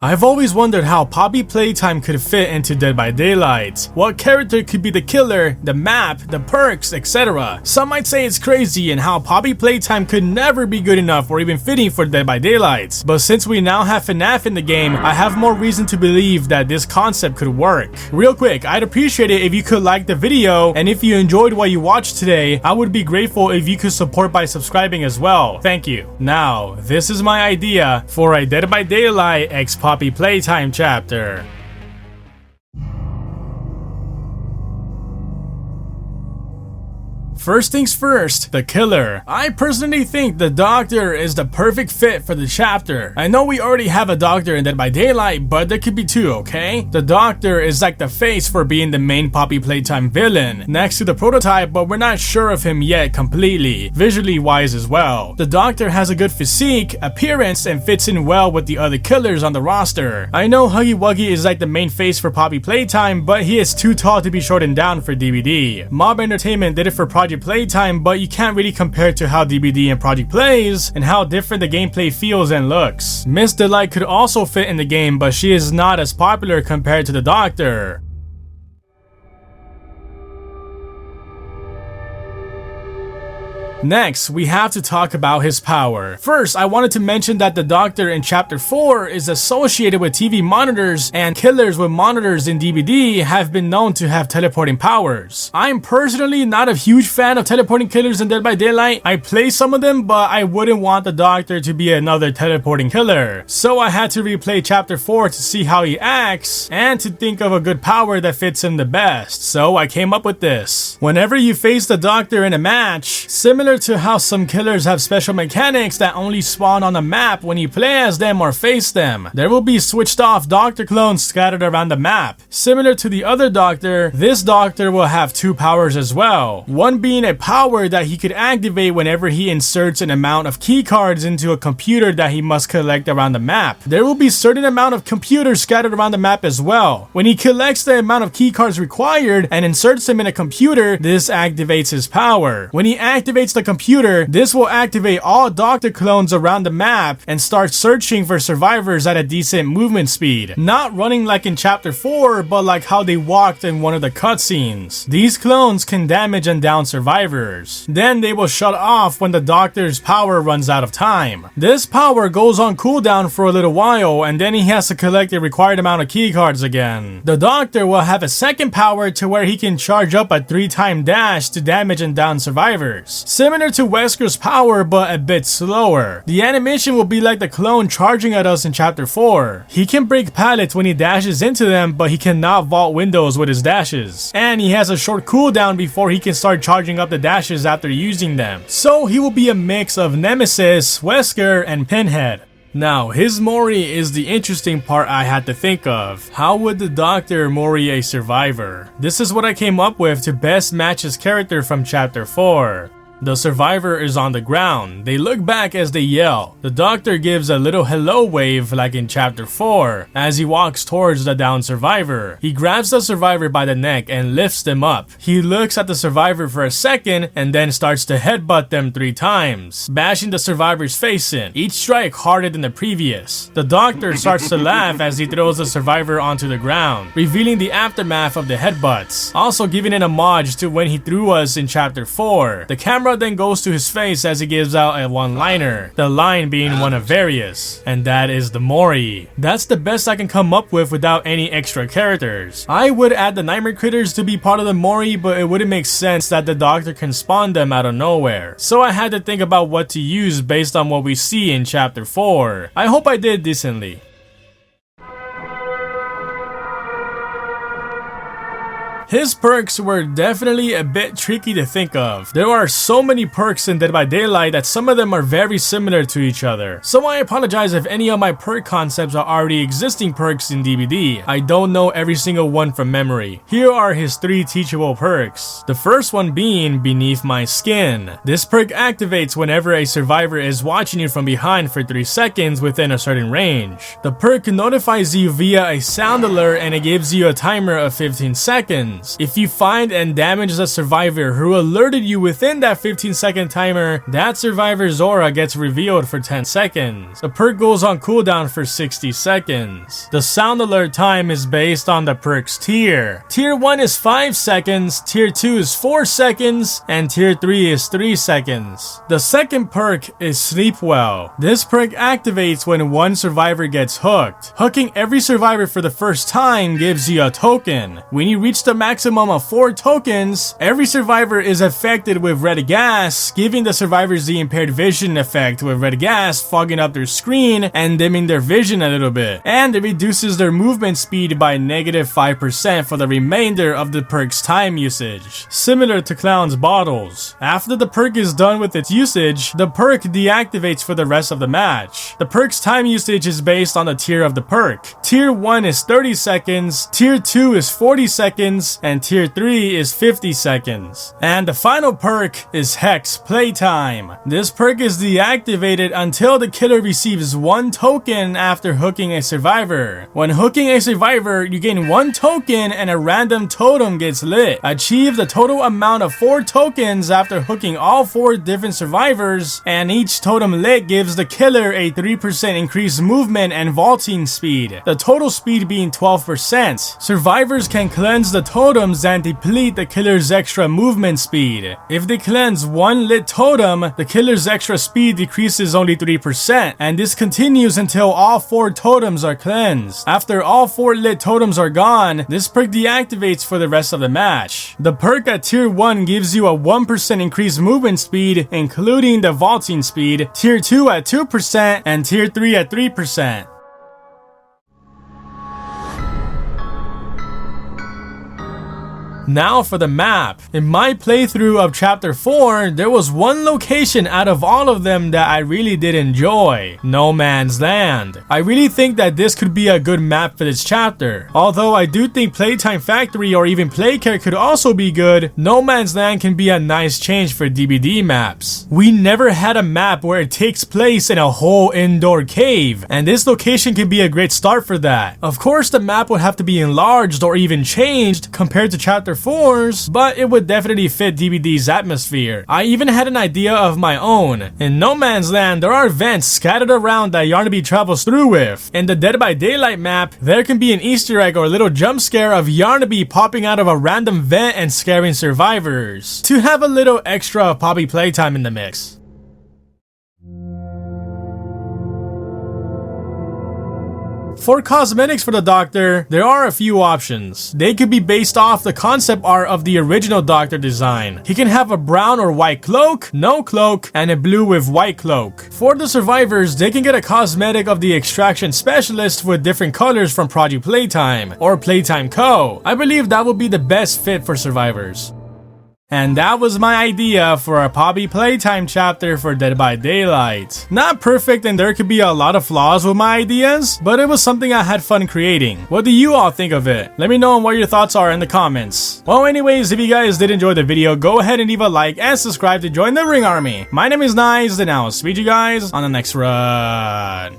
I've always wondered how Poppy Playtime could fit into Dead by Daylight. What character could be the killer, the map, the perks, etc. Some might say it's crazy and how Poppy Playtime could never be good enough or even fitting for Dead by Daylight. But since we now have FNAF in the game, I have more reason to believe that this concept could work. Real quick, I'd appreciate it if you could like the video, and if you enjoyed what you watched today, I would be grateful if you could support by subscribing as well. Thank you. Now, this is my idea for a Dead by Daylight x Poppy Playtime chapter. First things first, the killer. I personally think the doctor is the perfect fit for the chapter. I know we already have a doctor in Dead by Daylight, but there could be two, okay? The doctor is like the face for being the main Poppy Playtime villain, next to the prototype, but we're not sure of him yet completely, visually wise as well. The doctor has a good physique, appearance, and fits in well with the other killers on the roster. I know Huggy Wuggy is like the main face for Poppy Playtime, but he is too tall to be shortened down for DBD. Mob Entertainment did it for Project Playtime, but you can't really compare to how DBD and Project plays and how different the gameplay feels and looks. Miss Delight could also fit in the game, but she is not as popular compared to the doctor. Next, we have to talk about his power. First, I wanted to mention that the Doctor in Chapter 4 is associated with TV monitors, and killers with monitors in DBD have been known to have teleporting powers. I'm personally not a huge fan of teleporting killers in Dead by Daylight. I play some of them, but I wouldn't want the Doctor to be another teleporting killer. So I had to replay Chapter 4 to see how he acts, and to think of a good power that fits him the best. So I came up with this. Whenever you face the Doctor in a match, similar to how some killers have special mechanics that only spawn on the map when you play as them or face them, there will be switched off Doctor clones scattered around the map. Similar to the other Doctor, this Doctor will have two powers as well. One being a power that he could activate whenever he inserts an amount of keycards into a computer that he must collect around the map. There will be certain amount of computers scattered around the map as well. When he collects the amount of keycards required and inserts them in a computer, this activates his power. When he activates the computer, this will activate all Doctor clones around the map and start searching for survivors at a decent movement speed. Not running like in Chapter 4, but like how they walked in one of the cutscenes. These clones can damage and down survivors. Then they will shut off when the Doctor's power runs out of time. This power goes on cooldown for a little while, and then he has to collect the required amount of keycards again. The Doctor will have a second power to where he can charge up a 3-time dash to damage and down survivors. Similar to Wesker's power, but a bit slower. The animation will be like the clone charging at us in Chapter 4. He can break pallets when he dashes into them, but he cannot vault windows with his dashes. And he has a short cooldown before he can start charging up the dashes after using them. So he will be a mix of Nemesis, Wesker, and Pinhead. Now, his Mori is the interesting part I had to think of. How would the Doctor Mori a survivor? This is what I came up with to best match his character from Chapter 4. The survivor is on the ground. They look back as they yell. The Doctor gives a little hello wave like in Chapter 4 as he walks towards the downed survivor. He grabs the survivor by the neck and lifts them up. He looks at the survivor for a second and then starts to headbutt them 3 times, bashing the survivor's face in, each strike harder than the previous. The Doctor starts to laugh as he throws the survivor onto the ground, revealing the aftermath of the headbutts, also giving an homage to when he threw us in Chapter 4. The camera then goes to his face as he gives out a one-liner, the line being one of various, and that is the Mori. That's the best I can come up with without any extra characters. I would add the Nightmare Critters to be part of the Mori, but it wouldn't make sense that the Doctor can spawn them out of nowhere. So I had to think about what to use based on what we see in Chapter 4. I hope I did decently. His perks were definitely a bit tricky to think of. There are so many perks in Dead by Daylight that some of them are very similar to each other. So I apologize if any of my perk concepts are already existing perks in DBD. I don't know every single one from memory. Here are his 3 teachable perks. The first one being Beneath My Skin. This perk activates whenever a survivor is watching you from behind for 3 seconds within a certain range. The perk notifies you via a sound alert and it gives you a timer of 15 seconds. seconds. If you find and damage the survivor who alerted you within that 15-second timer, that survivor's aura gets revealed for 10 seconds. The perk goes on cooldown for 60 seconds. The sound alert time is based on the perk's tier. Tier 1 is 5 seconds, Tier 2 is 4 seconds, and Tier 3 is 3 seconds. The second perk is Sleep Well. This perk activates when one survivor gets hooked. Hooking every survivor for the first time gives you a token. When you reach the maximum of 4 tokens, every survivor is affected with red gas, giving the survivors the impaired vision effect, with red gas fogging up their screen and dimming their vision a little bit. And it reduces their movement speed by -5% for the remainder of the perk's time usage, similar to Clown's bottles. After the perk is done with its usage, the perk deactivates for the rest of the match. The perk's time usage is based on the tier of the perk. Tier 1 is 30 seconds, Tier 2 is 40 seconds, and Tier 3 is 50 seconds. And the final perk is Hex Playtime. This perk is deactivated until the killer receives 1 token after hooking a survivor. When hooking a survivor, you gain 1 token and a random totem gets lit. Achieve the total amount of 4 tokens after hooking all 4 different survivors, and each totem lit gives the killer a 3% increased movement and vaulting speed, the total speed being 12%. Survivors can cleanse the totems and deplete the killer's extra movement speed. If they cleanse 1 lit totem, the killer's extra speed decreases only 3%, and this continues until all 4 totems are cleansed. After all 4 lit totems are gone, this perk deactivates for the rest of the match. The perk at Tier 1 gives you a 1% increased movement speed, including the vaulting speed, Tier 2 at 2%, and Tier 3 at 3%. Now for the map. In my playthrough of Chapter 4, there was one location out of all of them that I really did enjoy: No Man's Land. I really think that this could be a good map for this chapter. Although I do think Playtime Factory or even Playcare could also be good, No Man's Land can be a nice change for DBD maps. We never had a map where it takes place in a whole indoor cave, and this location can be a great start for that. Of course, the map would have to be enlarged or even changed compared to Chapter 4's, but it would definitely fit DBD's atmosphere. I even had an idea of my own. In No Man's Land, there are vents scattered around that Yarnaby travels through with. In the Dead by Daylight map, there can be an Easter egg or a little jump scare of Yarnaby popping out of a random vent and scaring survivors, to have a little extra Poppy playtime in the mix. For cosmetics for the Doctor, there are a few options. They could be based off the concept art of the original Doctor design. He can have a brown or white cloak, no cloak, and a blue with white cloak. For the survivors, they can get a cosmetic of the Extraction Specialist with different colors from Project Playtime or Playtime Co. I believe that would be the best fit for survivors. And that was my idea for a Poppy Playtime chapter for Dead by Daylight. Not perfect, and there could be a lot of flaws with my ideas, but it was something I had fun creating. What do you all think of it? Let me know what your thoughts are in the comments. Well, anyways, if you guys did enjoy the video, go ahead and leave a like and subscribe to join the Ring Army. My name is Nized, and I'll see you guys on the next run.